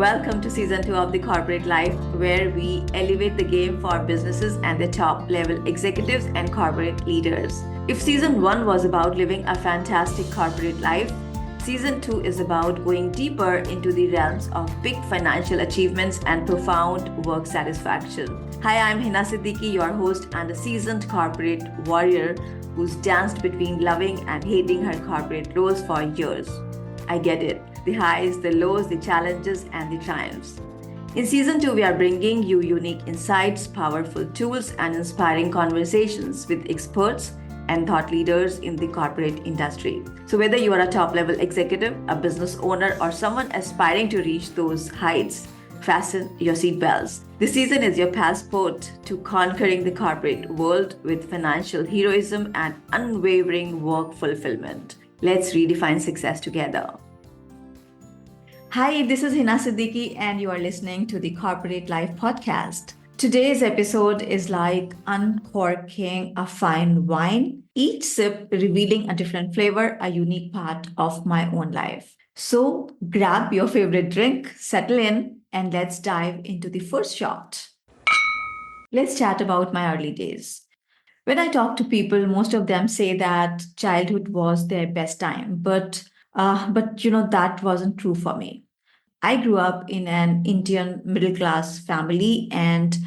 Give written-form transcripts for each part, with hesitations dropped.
Welcome to season 2 of The Corporate Life, where we elevate the game for businesses and their top level executives and corporate leaders. If season 1 was about living a fantastic corporate life, season 2 is about going deeper into the realms of big financial achievements and profound work satisfaction. Hi, I'm Hina Siddiqui, your host and a seasoned corporate warrior who's danced between loving and hating her corporate roles for years. I get it. The highs, the lows, the challenges, and the triumphs. In season 2, we are bringing you unique insights, powerful tools, and inspiring conversations with experts and thought leaders in the corporate industry. So, whether you are a top level executive, a business owner, or someone aspiring to reach those heights, fasten your seatbelts. This season is your passport to conquering the corporate world with financial heroism and unwavering work fulfillment. Let's redefine success together. Hi, this is Hina Siddiqui, and you are listening to the Corporate Life podcast. Today's episode is like uncorking a fine wine, each sip revealing a different flavor, a unique part of my own life. So grab your favorite drink, settle in, and let's dive into the first shot. Let's chat about my early days. When I talk to people, most of them say that childhood was their best time, but that wasn't true for me. I grew up in an Indian middle class family, and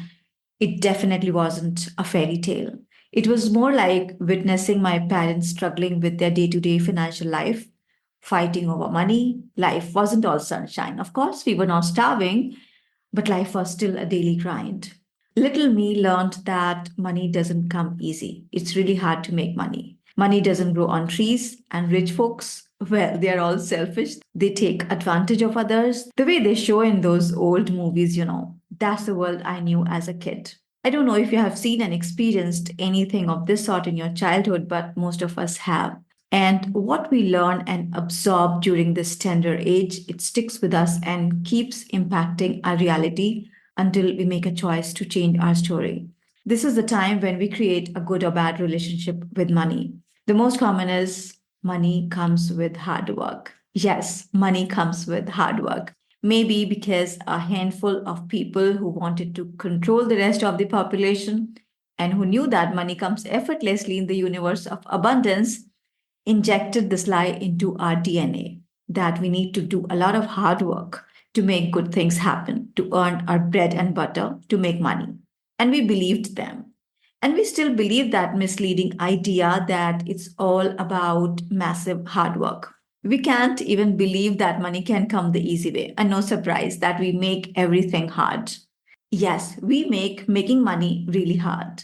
it definitely wasn't a fairy tale. It was more like witnessing my parents struggling with their day to day financial life, fighting over money. Life wasn't all sunshine. Of course, we were not starving, but life was still a daily grind. Little me learned that money doesn't come easy. It's really hard to make money. Money doesn't grow on trees, and rich folks, well, they're all selfish. They take advantage of others. The way they show in those old movies. That's the world I knew as a kid. I don't know if you have seen and experienced anything of this sort in your childhood, but most of us have. And what we learn and absorb during this tender age, it sticks with us and keeps impacting our reality until we make a choice to change our story. This is the time when we create a good or bad relationship with money. The most common is money comes with hard work. Yes, money comes with hard work. Maybe because a handful of people who wanted to control the rest of the population and who knew that money comes effortlessly in the universe of abundance injected this lie into our DNA that we need to do a lot of hard work to make good things happen, to earn our bread and butter, to make money. And we believed them. And we still believe that misleading idea that it's all about massive hard work. We can't even believe that money can come the easy way. And no surprise that we make everything hard. Yes, we make making money really hard.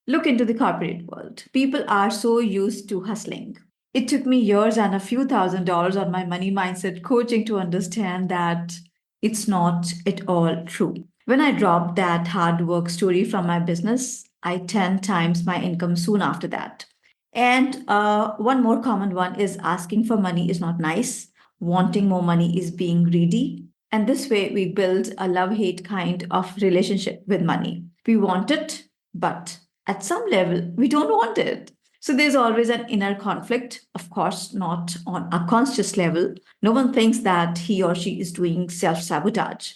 Look into the corporate world. People are so used to hustling. It took me years and a few $1,000s on my money mindset coaching to understand that it's not at all true. When I dropped that hard work story from my business, I 10 times my income soon after that. And one more common one is asking for money is not nice. Wanting more money is being greedy. And this way, we build a love hate kind of relationship with money. We want it, but at some level, we don't want it. So there's always an inner conflict, of course, not on a conscious level. No one thinks that he or she is doing self sabotage.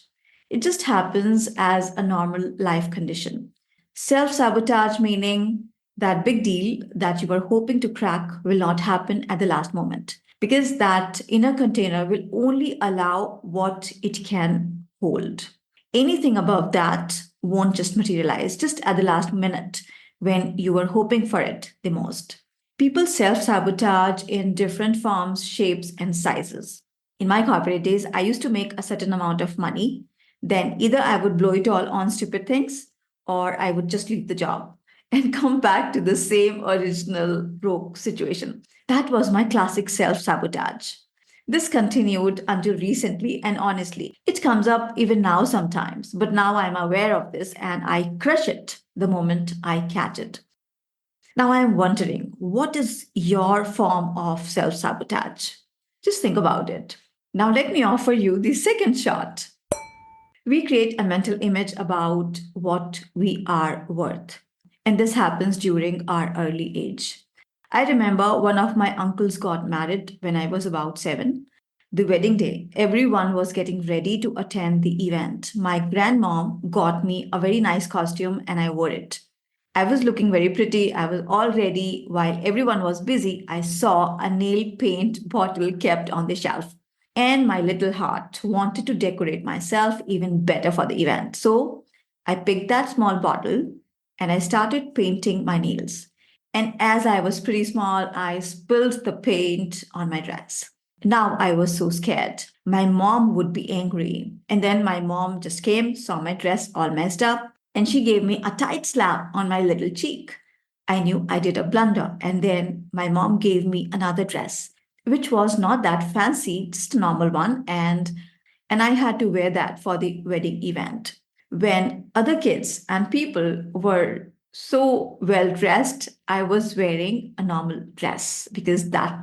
It just happens as a normal life condition. Self sabotage meaning that big deal that you were hoping to crack will not happen at the last moment because that inner container will only allow what it can hold. Anything above that won't just materialize just at the last minute when you were hoping for it the most. People self sabotage in different forms, shapes, and sizes. In my corporate days, I used to make a certain amount of money. Then either I would blow it all on stupid things or I would just leave the job and come back to the same original broke situation. That was my classic self sabotage. This continued until recently, and honestly, it comes up even now sometimes. But now I'm aware of this and I crush it the moment I catch it. Now I'm wondering, what is your form of self sabotage? Just think about it. Now let me offer you the second shot. We create a mental image about what we are worth. And this happens during our early age. I remember one of my uncles got married when I was about 7. The wedding day, everyone was getting ready to attend the event. My grandmom got me a very nice costume and I wore it. I was looking very pretty. I was all ready. While everyone was busy, I saw a nail paint bottle kept on the shelf. And my little heart wanted to decorate myself even better for the event. So I picked that small bottle and I started painting my nails. And as I was pretty small, I spilled the paint on my dress. Now I was so scared. My mom would be angry. And then my mom just came, saw my dress all messed up, and she gave me a tight slap on my little cheek. I knew I did a blunder. And then my mom gave me another dress, which was not that fancy, just a normal one. And I had to wear that for the wedding event. When other kids and people were so well dressed, I was wearing a normal dress because that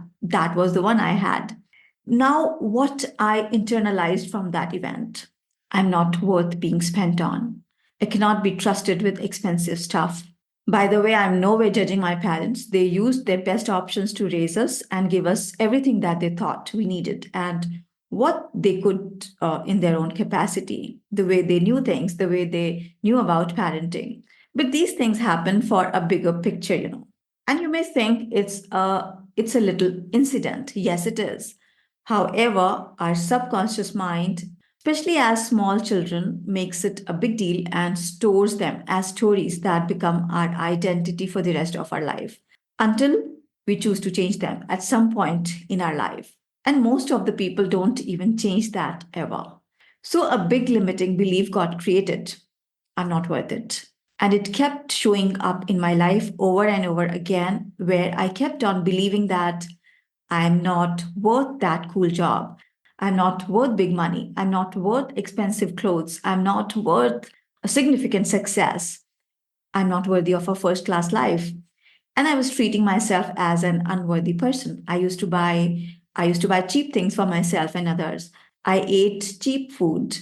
was the one I had. Now, what I internalized from that event, I'm not worth being spent on. I cannot be trusted with expensive stuff. By the way, I'm nowhere judging my parents. They used their best options to raise us and give us everything that they thought we needed and what they could in their own capacity, the way they knew things, the way they knew about parenting. But these things happen for a bigger picture. And you may think it's a little incident. Yes, it is. However, our subconscious mind, especially as small children, makes it a big deal and stores them as stories that become our identity for the rest of our life until we choose to change them at some point in our life. And most of the people don't even change that ever. So a big limiting belief got created. I'm not worth it. And it kept showing up in my life over and over again, where I kept on believing that I'm not worth that cool job. I'm not worth big money. I'm not worth expensive clothes. I'm not worth a significant success. I'm not worthy of a first class life. And I was treating myself as an unworthy person. I used to buy cheap things for myself and others. I ate cheap food.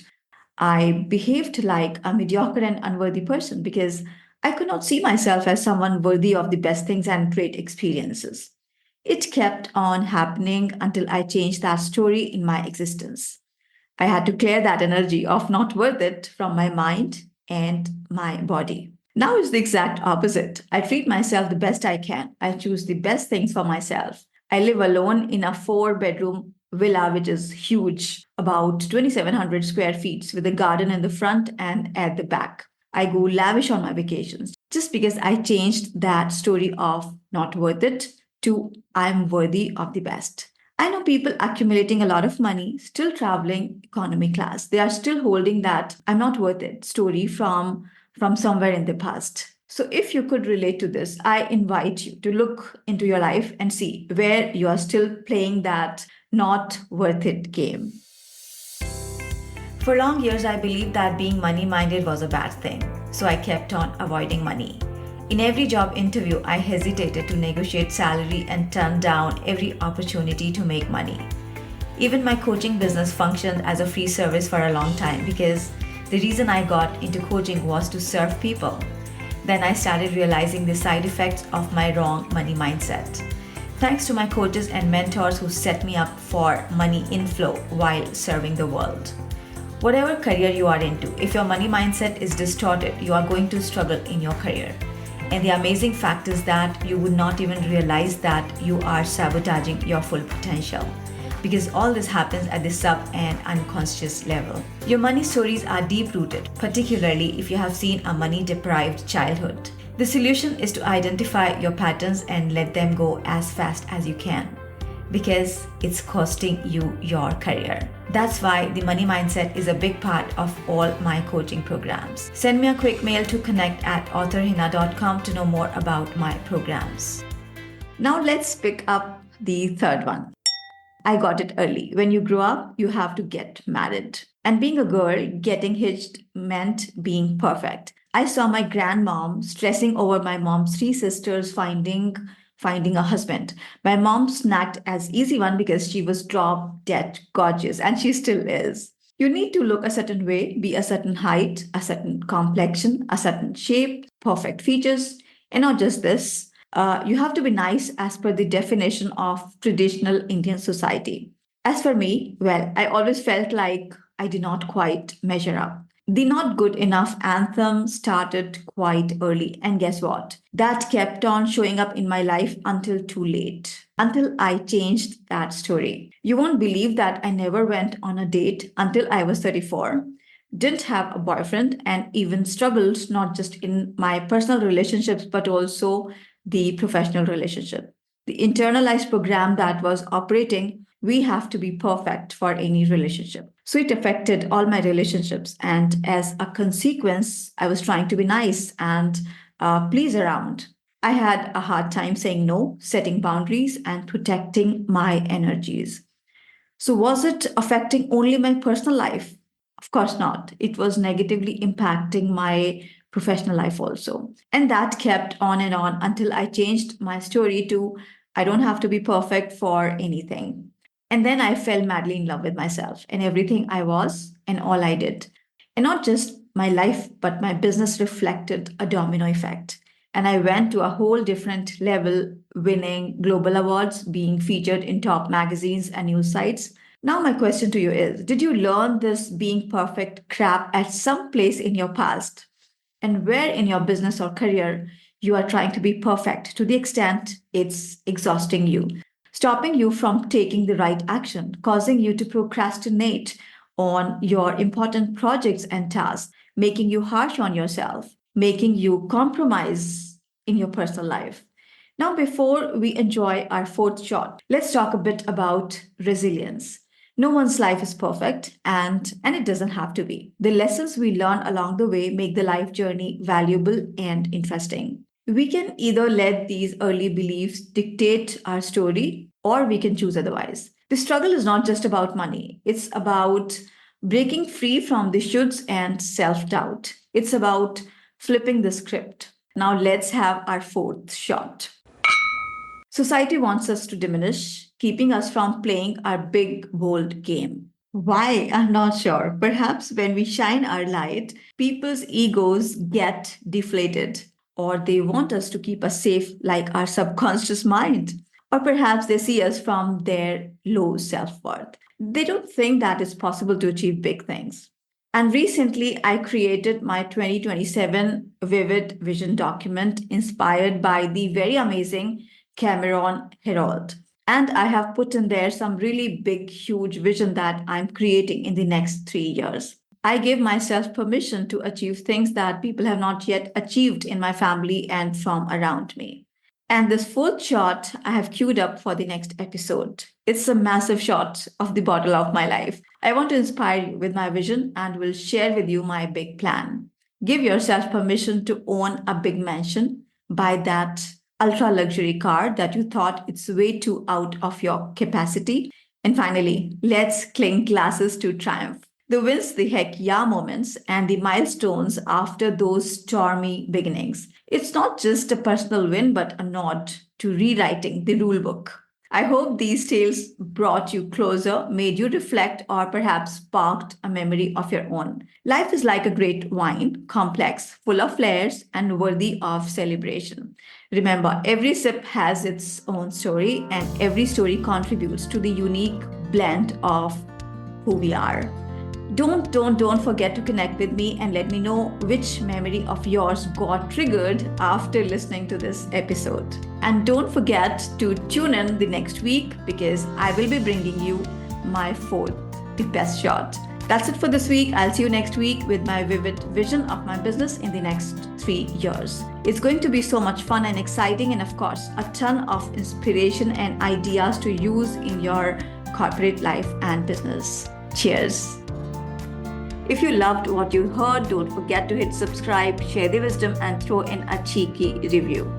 I behaved like a mediocre and unworthy person because I could not see myself as someone worthy of the best things and great experiences. It kept on happening until I changed that story in my existence. I had to clear that energy of not worth it from my mind and my body. Now it's the exact opposite. I treat myself the best I can. I choose the best things for myself. I live alone in a 4-bedroom villa, which is huge, about 2,700 square feet, with a garden in the front and at the back. I go lavish on my vacations just because I changed that story of not worth it to I'm worthy of the best. I know people accumulating a lot of money, still traveling economy class. They are still holding that I'm not worth it story from somewhere in the past. So, if you could relate to this, I invite you to look into your life and see where you are still playing that not worth it game. For long years, I believed that being money minded was a bad thing, so I kept on avoiding money. In every job interview, I hesitated to negotiate salary and turned down every opportunity to make money. Even my coaching business functioned as a free service for a long time because the reason I got into coaching was to serve people. Then I started realizing the side effects of my wrong money mindset. Thanks to my coaches and mentors who set me up for money inflow while serving the world. Whatever career you are into, if your money mindset is distorted, you are going to struggle in your career. And the amazing fact is that you would not even realize that you are sabotaging your full potential because all this happens at the sub and unconscious level. Your money stories are deep rooted, particularly if you have seen a money deprived childhood. The solution is to identify your patterns and let them go as fast as you can because it's costing you your career. That's why the money mindset is a big part of all my coaching programs. Send me a quick mail to connect@authorhina.com to know more about my programs. Now let's pick up the third one. I got it early. When you grow up, you have to get married. And being a girl, getting hitched meant being perfect. I saw my grandmom stressing over my mom's 3 sisters finding a husband. My mom snagged as easy one because she was drop dead gorgeous, and she still is. You need to look a certain way, be a certain height, a certain complexion, a certain shape, perfect features, and not just this. You have to be nice as per the definition of traditional Indian society. As for me, well, I always felt like I did not quite measure up. The not good enough anthem started quite early, and guess what? That kept on showing up in my life until too late, until I changed that story. You won't believe that I never went on a date until I was 34, didn't have a boyfriend, and even struggled not just in my personal relationships but also the professional relationship. The internalized program that was operating, we have to be perfect for any relationship. So it affected all my relationships. And as a consequence, I was trying to be nice and please around. I had a hard time saying no, setting boundaries, and protecting my energies. So, was it affecting only my personal life? Of course not. It was negatively impacting my professional life also. And that kept on and on until I changed my story to I don't have to be perfect for anything. And then I fell madly in love with myself and everything I was and all I did. And not just my life, but my business reflected a domino effect. And I went to a whole different level, winning global awards, being featured in top magazines and news sites. Now, my question to you is, did you learn this being perfect crap at some place in your past? And where in your business or career you are trying to be perfect to the extent it's exhausting you, stopping you from taking the right action, causing you to procrastinate on your important projects and tasks, making you harsh on yourself, making you compromise in your personal life. Now, before we enjoy our fourth shot, let's talk a bit about resilience. No one's life is perfect, and it doesn't have to be. The lessons we learn along the way make the life journey valuable and interesting. We can either let these early beliefs dictate our story or we can choose otherwise. The struggle is not just about money, it's about breaking free from the shoulds and self doubt. It's about flipping the script. Now, let's have our fourth shot. Society wants us to diminish, keeping us from playing our big, bold game. Why? I'm not sure. Perhaps when we shine our light, people's egos get deflated, or they want us to keep us safe, like our subconscious mind. Or perhaps they see us from their low self worth. They don't think that it's possible to achieve big things. And recently, I created my 2027 Vivid Vision document inspired by the very amazing Cameron Herold. And I have put in there some really big, huge vision that I'm creating in the next 3 years. I give myself permission to achieve things that people have not yet achieved in my family and from around me. And this fourth shot I have queued up for the next episode. It's a massive shot of the bottle of my life. I want to inspire you with my vision and will share with you my big plan. Give yourself permission to own a big mansion, buy that ultra luxury car that you thought it's way too out of your capacity. And finally, let's clink glasses to triumph. The wins, the heck yeah moments, and the milestones after those stormy beginnings. It's not just a personal win, but a nod to rewriting the rule book. I hope these tales brought you closer, made you reflect, or perhaps sparked a memory of your own. Life is like a great wine, complex, full of layers, and worthy of celebration. Remember, every sip has its own story, and every story contributes to the unique blend of who we are. Don't forget to connect with me and let me know which memory of yours got triggered after listening to this episode. And don't forget to tune in the next week because I will be bringing you my fourth, the best shot. That's it for this week. I'll see you next week with my vivid vision of my business in the next 3 years. It's going to be so much fun and exciting, and of course, a ton of inspiration and ideas to use in your corporate life and business. Cheers. If you loved what you heard, don't forget to hit subscribe, share the wisdom, and throw in a cheeky review.